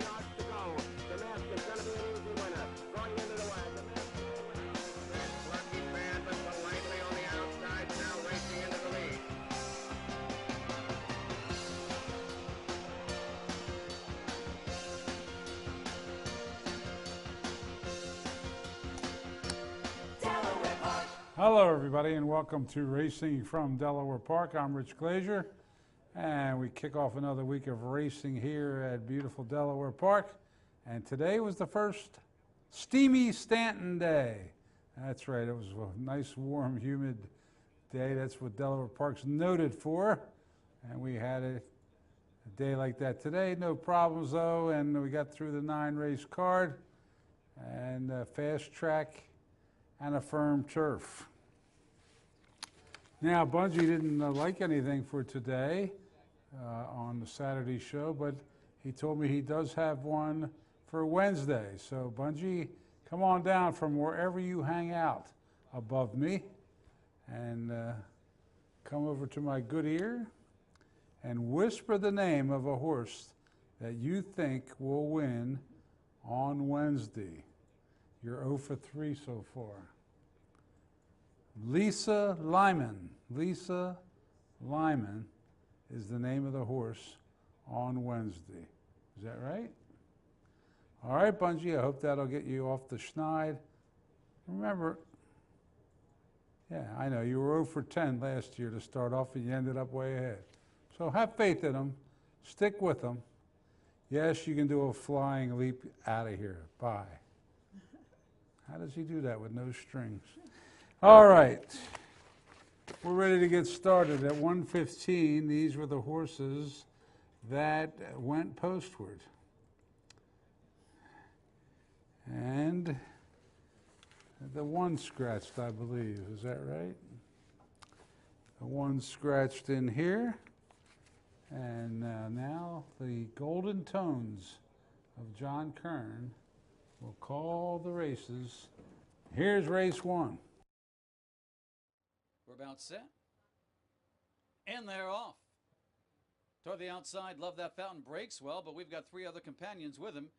yards to go. The mask is going to be an easy winner. Going into the wire. The mask is the winner. Lucky Bandit politely on the outside, now racing into the lead. Hello everybody and welcome to Racing from Delaware Park. I'm Rich Glazier and we kick off another week of racing here at beautiful Delaware Park, and today was the first steamy Stanton day. That's right, it was a nice warm humid day. That's what Delaware Park's noted for, and we had a day like that today. No problems though, and we got through the 9-race card and fast track and a firm turf. Now, Bungie didn't like anything for today on the Saturday show, but he told me he does have one for Wednesday. So, Bungie, come on down from wherever you hang out above me and come over to my good ear and whisper the name of a horse that you think will win on Wednesday. You're 0 for 3 so far. Lisa Lyman. Lisa Lyman is the name of the horse on Wednesday. Is that right? All right, Bungie, I hope that'll get you off the schneid. Remember, yeah, I know, you were 0 for 10 last year to start off and you ended up way ahead. So have faith in them. Stick with them. Yes, you can do a flying leap out of here. Bye. How does he do that with no strings? All right, we're ready to get started. At 1:15, these were the horses that went postward. And the one scratched, I believe. Is that right? The one scratched in here. And now the Golden Tones of John Kern will call the races. Here's race 1. We're about set. And they're off. Toward the outside, Love That Fountain breaks well, but we've got 3 other companions with him.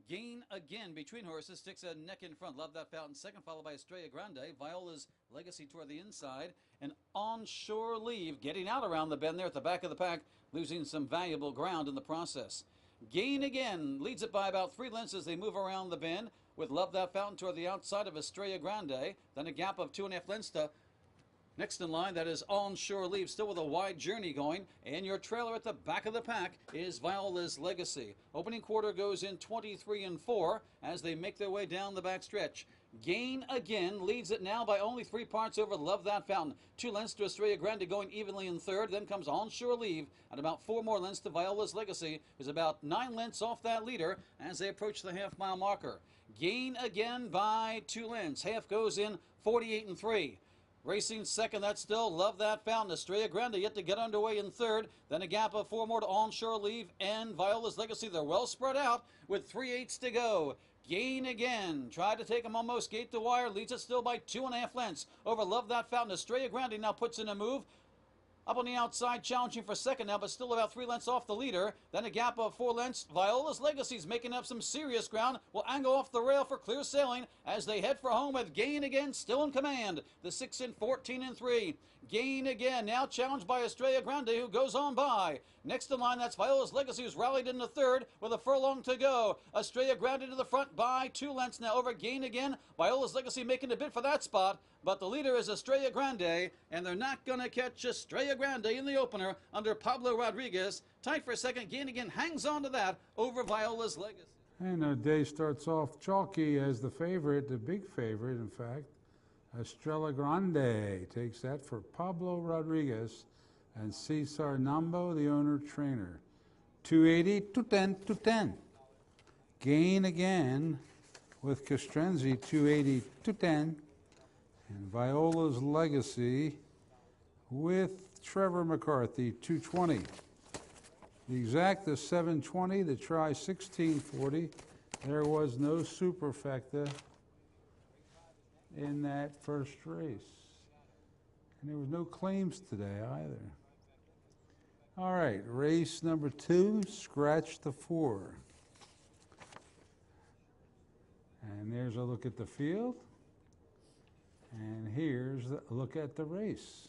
Gain Again between horses, sticks a neck in front. Love That Fountain second, followed by Estrella Grande. Viola's Legacy toward the inside. And Onshore Leave getting out around the bend there at the back of the pack, losing some valuable ground in the process. Gain Again leads it by about 3 lengths as they move around the bend, with Love That Fountain toward the outside of Estrella Grande. Then a gap of 2.5 lengths to next in line, that is Onshore Leave, still with a wide journey going. And your trailer at the back of the pack is Viola's Legacy. Opening quarter goes in 23 and 4 as they make their way down the back stretch. Gain Again leads it now by only 3 parts over Love That Fountain. 2 lengths to Estrella Grande going evenly in third. Then comes Onshore Leave and about 4 more lengths to Viola's Legacy, who's about 9 lengths off that leader as they approach the half-mile marker. Gain Again by 2 lengths. Half goes in 48 and 3. Racing second, that's still Love That Fountain. Estrella Grande yet to get underway in third. Then a gap of 4 more to Onshore Leave and Viola's Legacy. They're well spread out with 3/8 to go. Gain Again tried to take him almost gate to wire. Leads it still by 2.5 lengths over Love That Fountain. Estrella Grande now puts in a move. Up on the outside, challenging for second now, but still about 3 lengths off the leader. Then a gap of 4 lengths. Viola's Legacy's making up some serious ground. Will angle off the rail for clear sailing as they head for home with Gain Again still in command. The 6 in 14 and 3. Gain Again now challenged by Estrella Grande, who goes on by. Next in line, that's Viola's Legacy, who's rallied into third with a furlong to go. Estrella Grande to the front by 2 lengths now over Gain Again. Viola's Legacy making a bid for that spot, but the leader is Estrella Grande, and they're not going to catch Estrella Grande in the opener under Pablo Rodriguez. Tight for second. Gain Again hangs on to that over Viola's Legacy. And our day starts off chalky as the favorite, the big favorite, in fact. Estrella Grande takes that for Pablo Rodriguez and Cesar Nambo, the owner-trainer. 280, 210, 210. Gain Again with Castrenzi, 280, 210. And Viola's Legacy with Trevor McCarthy, 220. The exacta 720, the try 1640. There was no superfecta in that first race. And there was no claims today either. All right, race number 2, scratch the 4. And there's a look at the field. And here's a look at the race.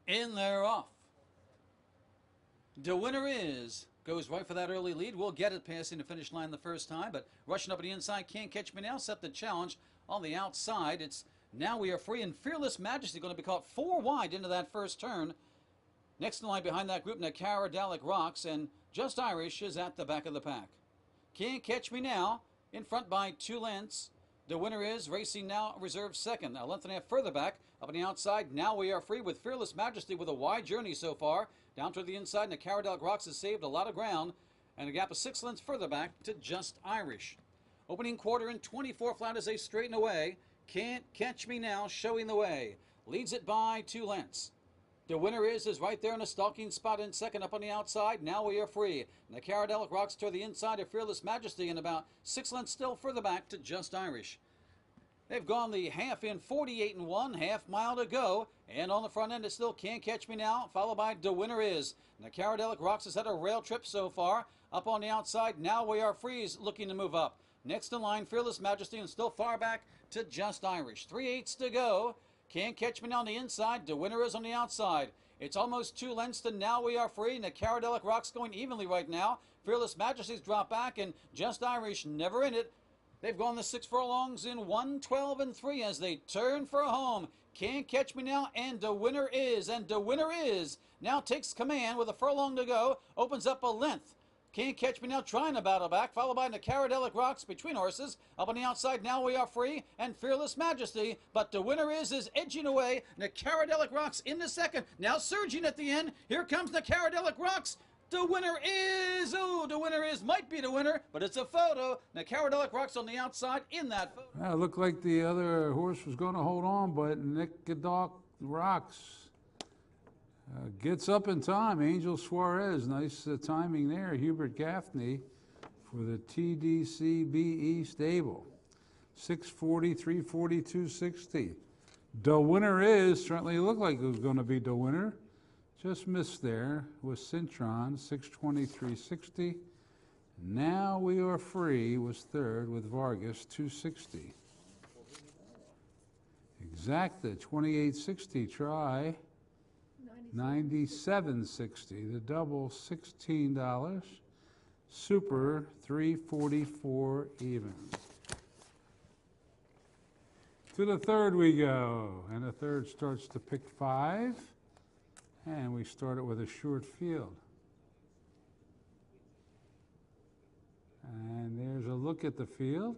In they're off. The winner is, goes right for that early lead. We'll get it passing the finish line the first time, but rushing up to the inside, Can't Catch Me Now, set the challenge on the outside. It's Now We Are Free, and Fearless Majesty going to be caught 4 wide into that first turn. Next in line behind that group, Nakaradalic Rocks, and Just Irish is at the back of the pack. Can't Catch Me Now in front by 2 lengths. The winner is Racing Now, reserved second. A length and a half further back, up on the outside, Now We Are Free with Fearless Majesty with a wide journey so far. Down toward the inside, Nakaradalic Rocks has saved a lot of ground, and a gap of 6 lengths further back to Just Irish. Opening quarter in 24 flat as they straighten away. Can't Catch Me Now showing the way. Leads it by 2 lengths. The winner is right there in a stalking spot in second up on the outside. Now We Are Free. Nakaradalic Rocks toward the inside of Fearless Majesty and about 6 lengths still further back to Just Irish. They've gone the half in 48 and 1, half-mile to go. And on the front end, it still Can't Catch Me Now, followed by The Winner Is. Nakaradalic Rocks has had a rail trip so far. Up on the outside, Now We Are Free looking to move up. Next in line, Fearless Majesty, and still far back to Just Irish. 3/8 to go. Can't Catch Me Now on the inside. The Winner Is on the outside. It's almost 2 lengths to Now We Are Free. Nakaradalic Rocks going evenly right now. Fearless Majesty's dropped back, and Just Irish never in it. They've gone the 6 furlongs in 1:12 and 3 as they turn for home. Can't Catch Me Now, and The Winner Is. And The Winner Is now takes command with a furlong to go. Opens up a length. Can't Catch Me Now trying to battle back, followed by Nakaradalic Rocks between horses. Up on the outside, Now We Are Free and Fearless Majesty. But The Winner Is edging away. Nakaradalic Rocks in the second. Now surging at the end. Here comes Nakaradalic Rocks. The Winner Is, The Winner Is might be the winner, but it's a photo. Nakaradalic Rocks on the outside in that photo. It looked like the other horse was going to hold on, but Nakaradalic Rocks gets up in time. Angel Suarez, nice timing there. Hubert Gaffney for the TDCBE stable. 640, 340, 260. The Winner Is certainly looked like it was going to be the winner. Just missed there with Cintron, 620, 360. Now We Are Free was third with Vargas, 260. Exacta, 2860, try. 97.60. The double, $16. Super, 344 even. To the third we go, and the third starts to pick 5. And we start it with a short field. And there's a look at the field.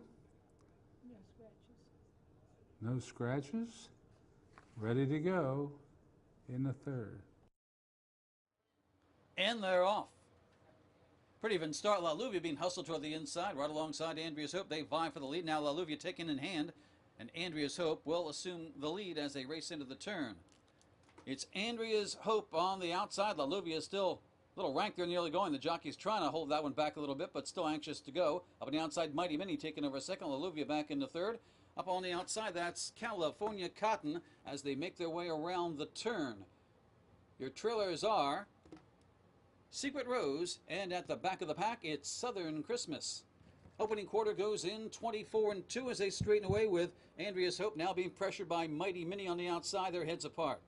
No scratches. Ready to go in the third. And they're off. Pretty even start. La Lluvia being hustled toward the inside, right alongside Andrea's Hope. They vie for the lead. Now La Lluvia taken in hand, and Andrea's Hope will assume the lead as they race into the turn. It's Andrea's Hope on the outside. La Lluvia is still a little rank there in the early going. The jockey's trying to hold that one back a little bit, but still anxious to go. Up on the outside, Mighty Mini taking over second. La Lluvia back into third. Up on the outside, that's California Cotton as they make their way around the turn. Your trailers are Secret Rose, and at the back of the pack, it's Southern Christmas. Opening quarter goes in 24 and 2 as they straighten away with Andrea's Hope now being pressured by Mighty Mini on the outside. Their heads apart.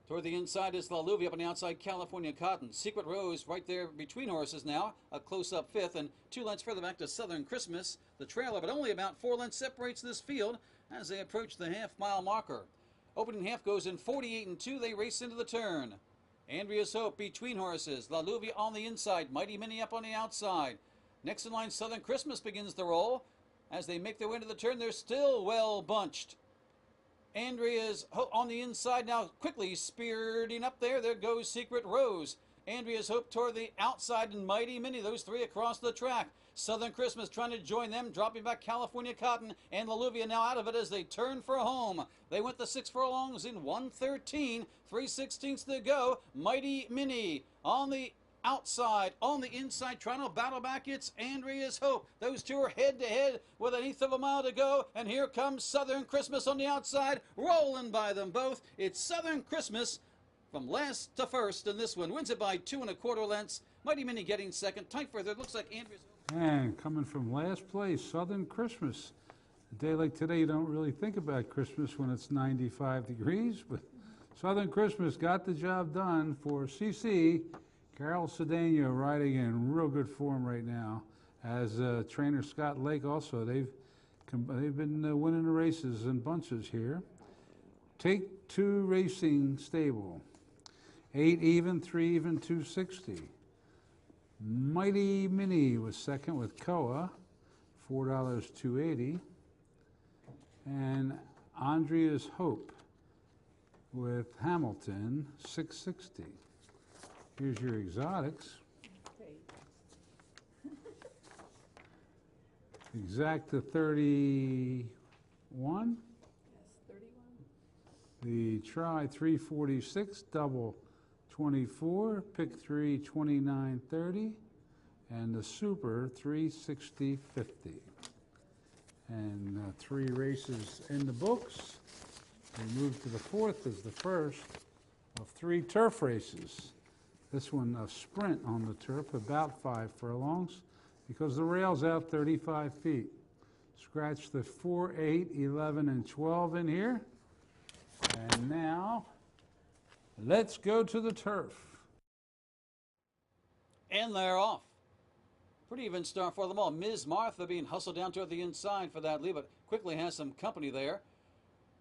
Toward the inside is La Lluvia, up on the outside, California Cotton. Secret Rose right there between horses now, a close-up fifth, and 2 lengths further back to Southern Christmas, the trailer, but only about 4 lengths separates this field as they approach the half-mile marker. Opening half goes in 48 and 2, they race into the turn. Andrea's Hope between horses, La Lluvia on the inside, Mighty Mini up on the outside. Next in line, Southern Christmas begins the roll. As they make their way into the turn, they're still well bunched. Andrea's Hope on the inside now, quickly speeding up there. There goes Secret Rose. Andrea's Hope toward the outside, and Mighty Mini, those 3 across the track. Southern Christmas trying to join them, dropping back California Cotton, and La Lluvia now out of it as they turn for home. They went the 6 furlongs in 1:13, 3/16 to go. Mighty Mini on the outside, on the inside, trying to battle back. It's Andrea's Hope. Those 2 are head-to-head with 1/8 of a mile to go, and here comes Southern Christmas on the outside, rolling by them both. It's Southern Christmas from last to first in this one. Wins it by 2 1/4 lengths. Mighty Mini getting second. Tight for third. Looks like Andrews. And coming from last place, Southern Christmas. A day like today, you don't really think about Christmas when it's 95 degrees, but Southern Christmas got the job done for CC. Carol Cedeno riding in real good form right now. As trainer Scott Lake also, they've been winning the races in bunches here. Take Two Racing Stable, 8 even, 3 even, 260. Mighty Mini was second with Koa, $4, 280. And Andrea's Hope with Hamilton, 660. Here's your exotics. Exacta 31. Yes, 31. The Try 346, double 24, pick 3 29.30, and the Super 360.50. And 3 races in the books. We move to the fourth as the first of 3 turf races. This one a sprint on the turf, about 5 furlongs, because the rail's out 35 feet. Scratch the 4, 8, 11, and 12 in here. And now, let's go to the turf. And they're off. Pretty even start for them all. Ms. Martha being hustled down toward the inside for that lead, but quickly has some company there.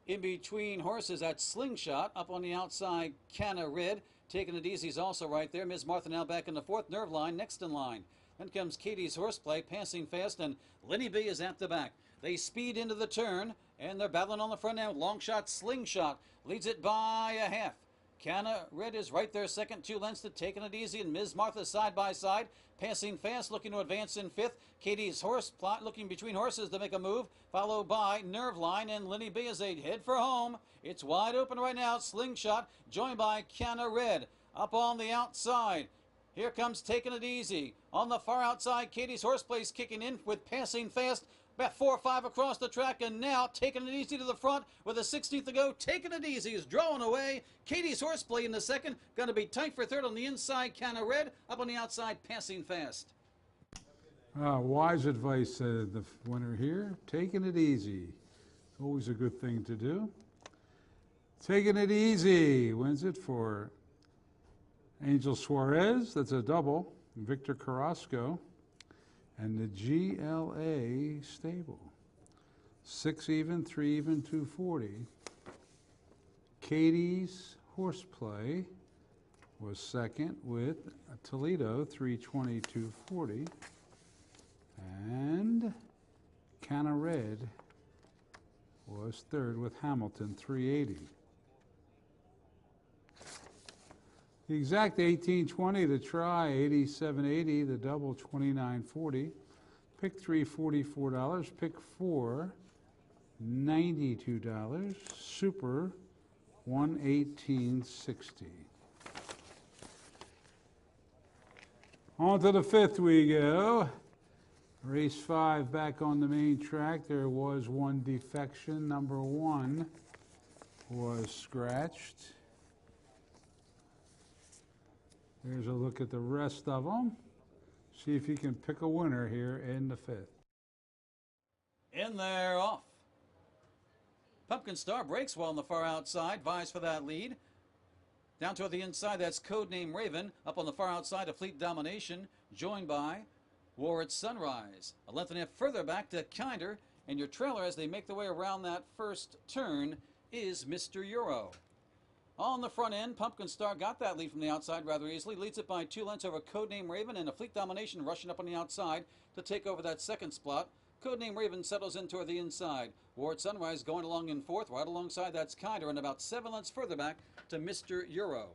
In between horses at Slingshot, up on the outside, Canna Red. Taking it easy is also right there. Ms. Martha now back in the fourth. Nerve Line next in line. Then comes Katie's Horseplay, passing fast, and Lenny B is at the back. They speed into the turn, and they're battling on the front end. Long Shot, Slingshot leads it by a half. Canna Red is right there, second, 2 lengths to Taking It Easy, and Ms. Martha side by side, passing fast, looking to advance in fifth. Katie's Horse Plot looking between horses to make a move, followed by Nerve Line, and Lenny B as they head for home. It's wide open right now. Slingshot joined by Canna Red. Up on the outside, here comes Taking It Easy. On the far outside, Katie's Horseplay's kicking in with Passing Fast. About 4 or 5 across the track, and now Taking It Easy to the front with a 16th to go. Taking It Easy is drawing away. Katie's Horseplay in the second. Going to be tight for third on the inside. Canna Red up on the outside, Passing Fast. Wise advice, the winner here. Taking It Easy. Always a good thing to do. Taking It Easy wins it for Angel Suarez. That's a double. Victor Carrasco. And the GLA Stable. 6 even, 3 even, 240. Katie's Horseplay was second with Toledo, 320, 240. And Canna Red was third with Hamilton, 380. The exact 1820, the Try 87.80, the double 29.40, pick 3 $44, pick 4 $92, Super 118.60. On to the fifth we go. Race 5 back on the main track. There was one defection. Number 1 was scratched. Here's a look at the rest of them. See if you can pick a winner here in the fifth. And they're off. Pumpkin Star breaks well on the far outside, vies for that lead. Down toward the inside, that's Codename Raven. Up on the far outside, a Fleet Domination, joined by Warwick Sunrise. A length and a half further back to Kinder, and your trailer as they make their way around that first turn is Mr. Euro. On the front end, Pumpkin Star got that lead from the outside rather easily. Leads it by 2 lengths over Codename Raven, and a Fleet Domination rushing up on the outside to take over that second spot. Codename Raven settles in toward the inside. Warwick Sunrise going along in fourth. Right alongside that's Kinder, and about 7 lengths further back to Mr. Euro.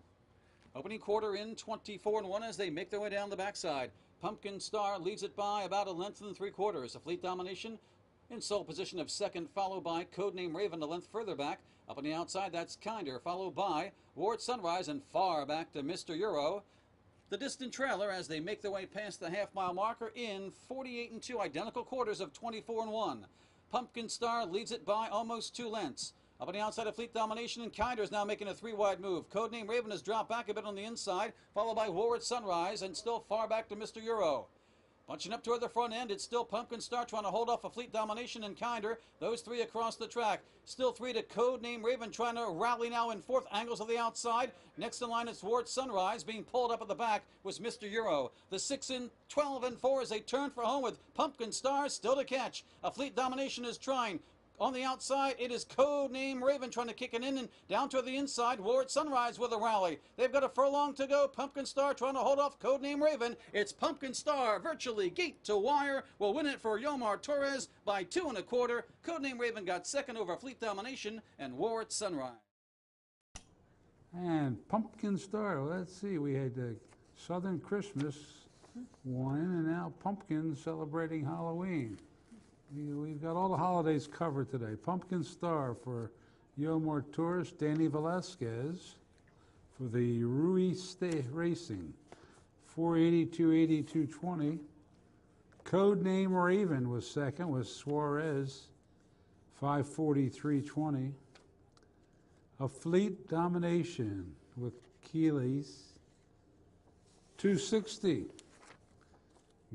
Opening quarter in 24-1 as they make their way down the backside. Pumpkin Star leads it by about 1 3/4. A Fleet Domination in sole position of second, followed by Codename Raven a length further back. Up on the outside, that's Kinder, followed by Warwick Sunrise, and far back to Mr. Euro. The distant trailer as they make their way past the half-mile marker in 48-2, identical quarters of 24-1. Pumpkin Star leads it by almost 2 lengths. Up on the outside of Fleet Domination, and Kinder is now making a 3-wide move. Codename Raven has dropped back a bit on the inside, followed by Warward Sunrise, and still far back to Mr. Euro. Bunching up toward the front end, it's still Pumpkin Star trying to hold off a Fleet Domination and Kinder. Those three across the track. Still 3 to Codename Raven trying to rally now in fourth. Angles of the outside. Next in line it's Warward Sunrise. Being pulled up at the back was Mr. Euro. The 6 in 12 and 4 as they turn for home with Pumpkin Star still to catch. A Fleet Domination is trying. On the outside, it is Codename Raven trying to kick it in and down to the inside. Warward Sunrise with a rally. They've got a furlong to go. Pumpkin Star trying to hold off Codename Raven. It's Pumpkin Star virtually gate to wire. Will win it for Yomar Torres by 2 1/4. Codename Raven got second over Fleet Domination and Warward Sunrise. And Pumpkin Star, let's see, we had the Southern Christmas one, and now Pumpkin celebrating Halloween. We've got all the holidays covered today. Pumpkin Star for Yomar Torres, Danny Velasquez for the Rui State Racing, 482, 82.20. Codename Raven was second with Suarez, 543.20. A Fleet Domination with Keeley's, 260.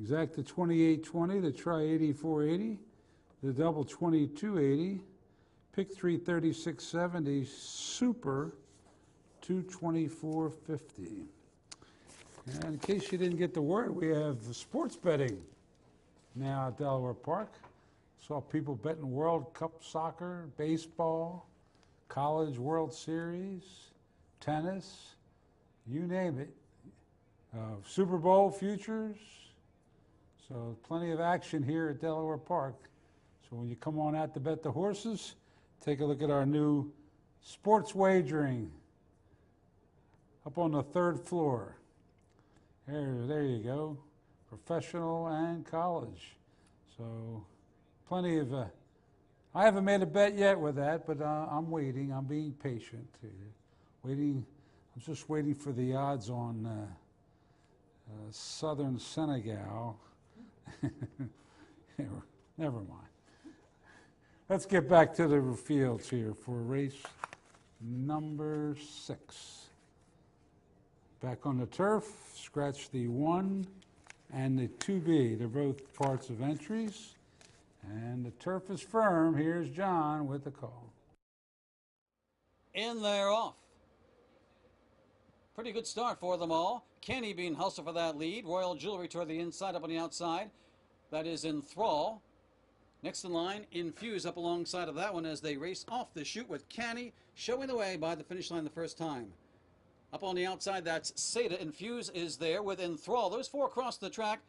Exacta 28.20, the try 84.80, the double 22.80, pick 3 36.70, super 224.50. And in case you didn't get the word, we have sports betting now at Delaware Park. Saw people betting World Cup soccer, baseball, College World Series, tennis, you name it. Super Bowl futures. So plenty of action here at Delaware Park. So when you come on out to bet the horses, take a look at our new sports wagering up on the 3rd floor. There you go, professional and college. So plenty of, I haven't made a bet yet with that, but I'm waiting, I'm being patient. I'm just waiting for the odds on Southern Senegal. Never mind. Let's get back to the fields here for race number 6. Back on the turf, scratch the 1 and the 2B. They're both parts of entries. And the turf is firm. Here's John with the call. In there off. Pretty good start for them all. Kenny being hustled for that lead. Royal Jewelry toward the inside, up on the outside. That is Enthrall. Next in line, Infuse up alongside of that one as they race off the chute with Kenny showing the way by the finish line the first time. Up on the outside, that's Seda. Infuse is there with Enthrall. Those 4 across the track.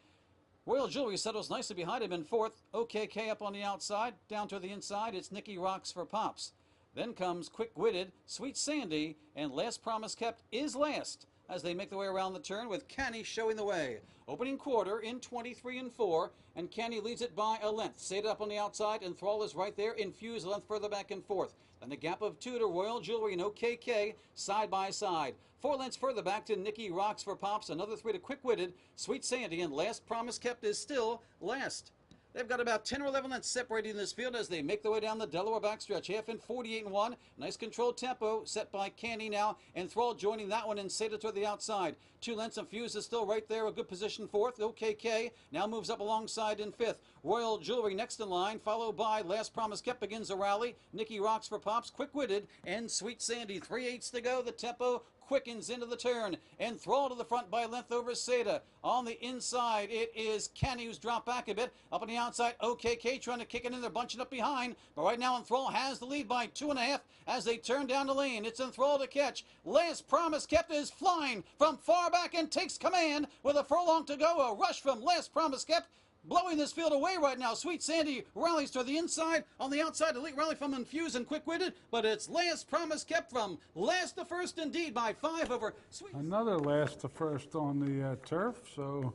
Royal Jewelry settles nicely behind him in 4th. OKK up on the outside. Down to the inside, it's Nicky Rocks for Pops. Then comes Quick Witted, Sweet Sandy, and Last Promise Kept is last as they make their way around the turn with Kenny showing the way. Opening quarter in 23 and 4, and Kenny leads it by a length. Seda up on the outside, and Thrall is right there. Infuse a length further back in 4th. Then the gap of 2 to Royal Jewelry and OKK side by side. 4 lengths further back to Nicky Rocks for Pops. Another 3 to Quick Witted, Sweet Sandy, and Last Promise Kept is still last. They've got about 10 or 11 lengths separating this field as they make their way down the Delaware backstretch. Half in 48 and 1. Nice controlled tempo set by Candy now. And Thrall joining that one and Seda toward the outside. 2 lengths and Fuse is still right there. A good position 4th. OKK now moves up alongside in 5th. Royal Jewelry next in line, followed by Last Promise Kept begins a rally. Nicky Rocks for Pops, Quick Witted, and Sweet Sandy. 3/8 to go. The tempo quickens into the turn. And Thrall to the front by a length over Seda. On the inside, it is Kenny who's dropped back a bit. Up on the outside, OKK trying to kick it in. They're bunching up behind. But right now, Enthrall has the lead by 2.5 as they turn down the lane. It's Enthrall to catch. Last Promise Kept is flying from far back and takes command with a furlong to go. A rush from Last Promise Kept. Blowing this field away right now. Sweet Sandy rallies to the inside. On the outside, elite rally from Infuse and Quick Witted. But it's Last Promise Kept from last to first indeed by 5 over Sweet. Another last to first on the turf. So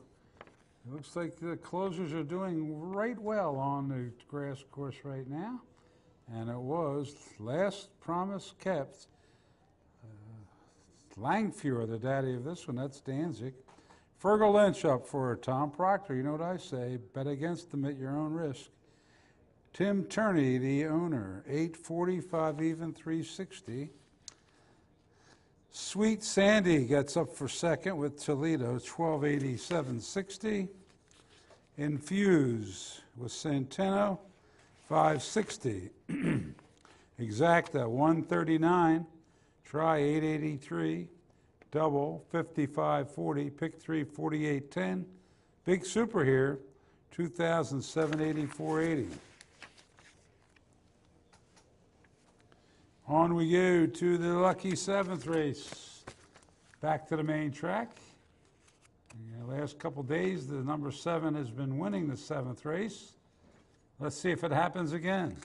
it looks like the closers are doing right well on the grass course right now. And it was Last Promise Kept. Langfuhr, the daddy of this one. That's Danzig. Fergal Lynch up for Tom Proctor. You know what I say, bet against them at your own risk. Tim Turney, the owner, 845 even, 360. Sweet Sandy gets up for second with Toledo, 1287.60. Infuse with Centeno, 560. Exacta, 139. Try, 883. Double, 55.40. Pick 3, 48.10. Big Super here, 2,784.80. On we go to the lucky seventh race. Back to the main track. The last couple days, the number 7 has been winning the seventh race. Let's see if it happens again.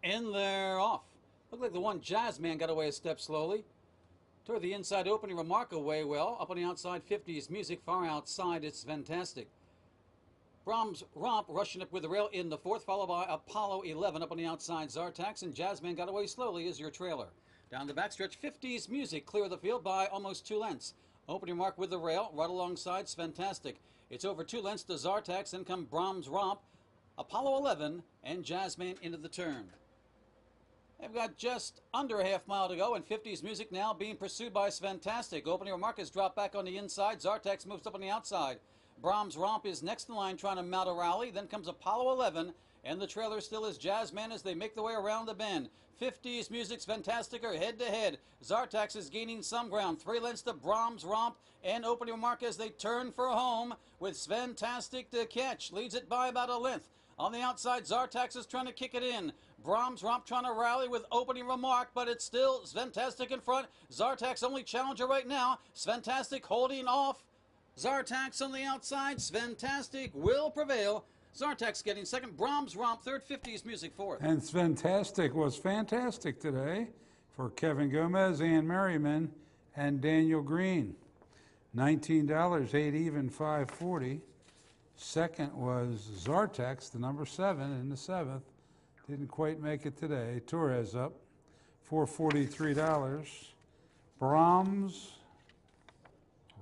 And they're off. Looked like the one Jazzman got away a step slowly. Toward the inside opening, Remark away well. Up on the outside, 50s Music. Far outside, it's fantastic. Brahms Romp rushing up with the rail in the fourth, followed by Apollo 11 up on the outside. Zartax and Jazzman got away slowly is your trailer. Down the backstretch, 50s Music clear the field by almost 2 lengths. Opening mark with the rail, right alongside, fantastic. It's over 2 lengths to Zartax, then come Brahms Romp, Apollo 11, and Jazzman into the turn. They've got just under a half mile to go, and 50s Music now being pursued by Svantastic. Opening mark has dropped back on the inside. Zartax moves up on the outside. Brahms Romp is next in line trying to mount a rally. Then comes Apollo 11, and the trailer still is Jazzman as they make their way around the bend. 50s Music's Fantastic are head-to-head. Zartax is gaining some ground. 3 lengths to Brahms Romp, and opening mark as they turn for home with Fantastic to catch. Leads it by about a length. On the outside, Zartax is trying to kick it in. Brahms Romp trying to rally with opening remark, but it's still Svantastic in front. Zartax only challenger right now. Svantastic holding off. Zartax on the outside. Svantastic will prevail. Zartax getting second. Brahms Romp third. 50s Music fourth. And Svantastic was fantastic today for Kevin Gomez, Ann Merriman, and Daniel Green. $19, 8 even, 540. Second was Zartax, the number 7 in the 7th. Didn't quite make it today. Torres up, $443. Brahms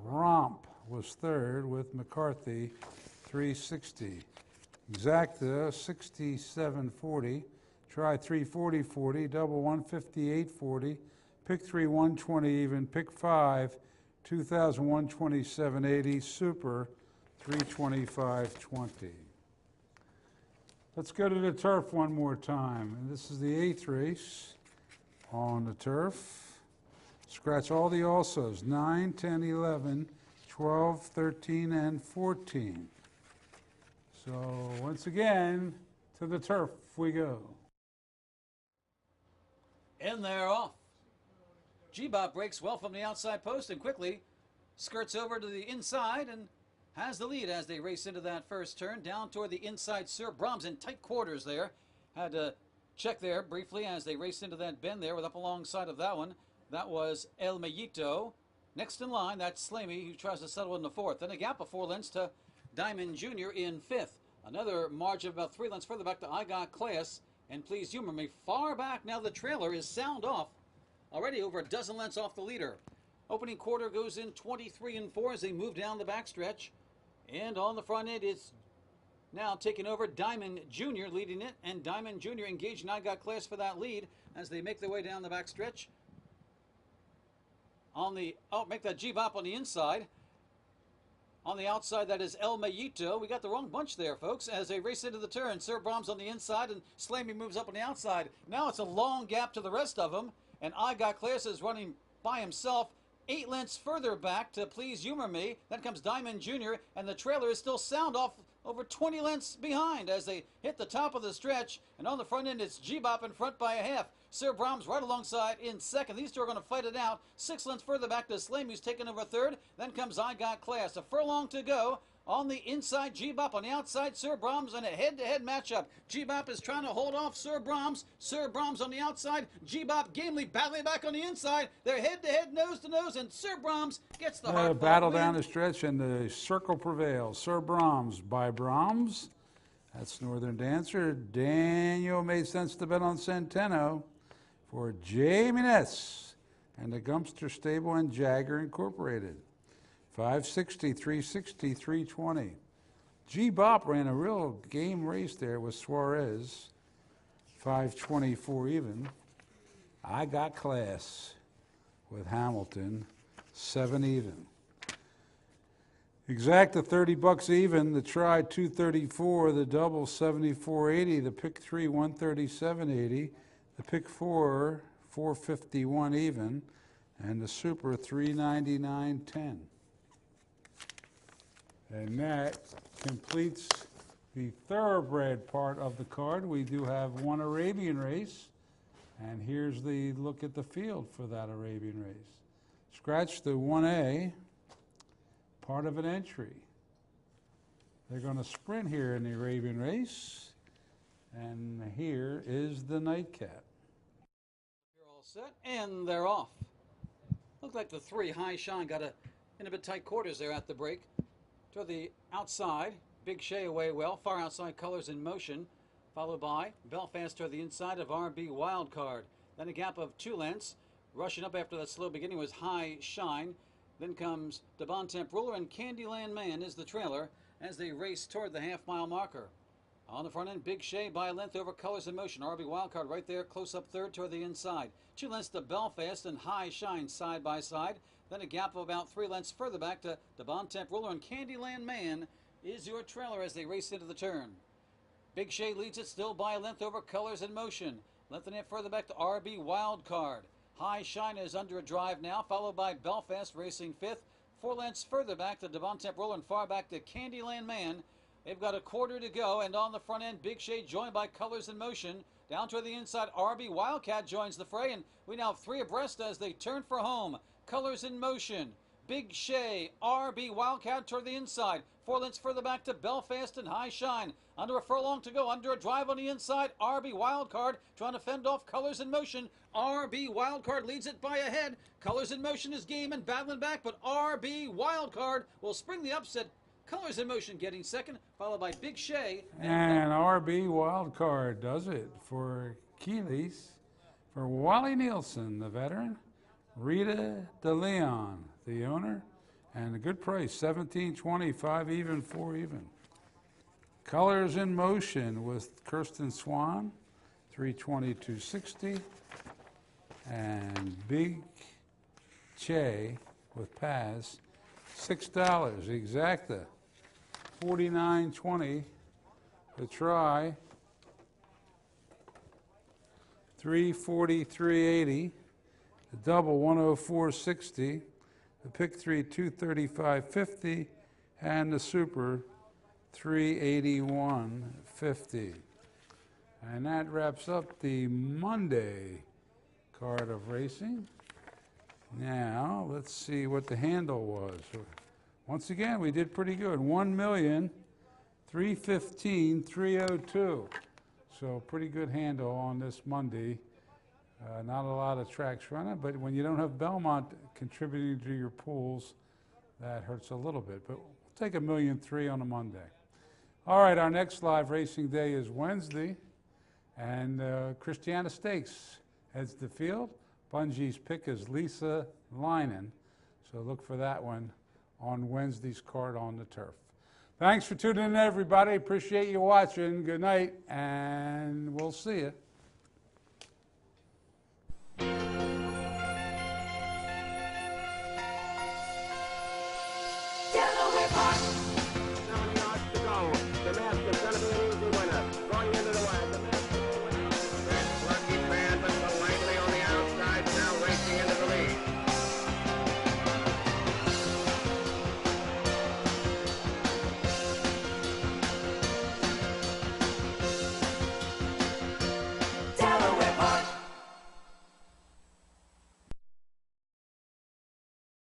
Romp was third with McCarthy, $360. Exacta, $67.40. Try 340.40. Double 158.40. Pick 3, 120 even. Pick 5, 2,127.80. Super, 325.20. Let's go to the turf one more time. And this is the 8th race on the turf. Scratch all the alsos, 9, 10, 11, 12, 13, and 14. So once again, to the turf we go. And they're off. G-Bop breaks well from the outside post and quickly skirts over to the inside and has the lead as they race into that first turn. Down toward the inside, Sir Brahms in tight quarters there. Had to check there briefly as they raced into that bend there with up alongside of that one. That was El Mayito. Next in line, that's Slamey who tries to settle in the fourth. Then a gap of 4 lengths to Diamond Jr. in fifth. Another margin of about 3 lengths further back to I Got Class. And Please Humor Me far back. Now the trailer is sound off. Already over a dozen lengths off the leader. Opening quarter goes in 23 and 4 as they move down the backstretch. And on the front end, it's now taking over Diamond Jr. leading it. And Diamond Jr. engaged in I Got Class for that lead as they make their way down the backstretch. On the, make that G-Bop on the inside. On the outside, that is El Mayito. We got the wrong bunch there, folks, as they race into the turn. Sir Brahms on the inside, and Slamey moves up on the outside. Now it's a long gap to the rest of them, and I Got Class is running by himself 8 lengths further back to Please Humor Me. Then comes Diamond Jr., and the trailer is still sound off over 20 lengths behind as they hit the top of the stretch. And on the front end, it's G-Bop in front by a half. Sir Brahms right alongside in second. These two are going to fight it out. 6 lengths further back to Slamey, who's taking over third. Then comes I Got Class. A furlong to go. On the inside, G-Bop. On the outside, Sir Brahms in a head-to-head matchup. G-Bop is trying to hold off Sir Brahms. Sir Brahms on the outside. G-Bop gamely battling back on the inside. They're head-to-head, nose-to-nose, and Sir Brahms gets the hard battle down the stretch, and the circle prevails. Sir Brahms by Brahms. That's Northern Dancer. Daniel made sense to bet on Centeno for Jamie Ness and the Gumpster Stable and Jagger Incorporated. 560, 360, 320. G-Bop ran a real game race there with Suarez, 5:24 even. I got class with Hamilton, 7 even. Exacta $30 even, the try 234, the double 74.80, the pick 3 137.80, the pick 4 451 even, and the super 399.10. And that completes the thoroughbred part of the card. We do have one Arabian race, and here's the look at the field for that Arabian race. Scratch the 1A. Part of an entry. They're going to sprint here in the Arabian race, and here is the nightcap. You're all set, and they're off. Looked like the 3 High Shine got in a bit tight quarters there at the break. To the outside, Big Shay away well, far outside Colors in Motion, followed by Belfast to the inside of RB Wildcard. Then a gap of 2 lengths. Rushing up after that slow beginning was High Shine. Then comes the Bon Temp Ruler, and Candyland Man is the trailer as they race toward the half-mile marker. On the front end, Big Shay by a length over Colors in Motion. RB Wildcard right there, close up third toward the inside. 2 lengths to Belfast and High Shine side by side. Then a gap of about 3 lengths further back to the Bon Temp Ruler, and Candyland Man is your trailer as they race into the turn. Big Shay leads it still by a length over Colors in Motion. Lengthening it further back to RB Wildcard. High Shine is under a drive now, followed by Belfast racing 5th. 4 lengths further back to Bon Temp Roller and far back to Candyland Man. They've got a quarter to go, and on the front end, Big Shay joined by Colors in Motion. Down to the inside, RB Wildcat joins the fray, and we now have 3 abreast as they turn for home. Colors in Motion, Big Shay, RB Wildcat toward the inside. 4 lengths further back to Belfast and High Shine. Under a furlong to go, under a drive on the inside, RB Wildcard trying to fend off Colors in Motion. RB Wildcard leads it by a head. Colors in Motion is game and battling back, but RB Wildcard will spring the upset. Colors in Motion getting second, followed by Big Shay. And RB Wildcard does it for Keeley's, for Wally Nielsen, the veteran, Rita DeLeon, the owner, and a good price, $17.20, 5 even, 4 even. Colors in Motion with Kirsten Swan, $322.60, and Big Che with Paz, $6. Exacta, $49.20. The try, $343.80. The double, $104.60. The pick 3, $235.50, and the super, $381.50. And that wraps up the Monday card of racing. Now, let's see what the handle was. Once again, we did pretty good. 1,315,302. So pretty good handle on this Monday. Not a lot of tracks running, but when you don't have Belmont contributing to your pools, that hurts a little bit. But we'll take 1,000,003 on a Monday. All right, our next live racing day is Wednesday, and Christiana Stakes heads the field. Bungie's pick is Lisa Linen, so look for that one on Wednesday's card on the turf. Thanks for tuning in, everybody. Appreciate you watching. Good night, and we'll see you. Delaware Park.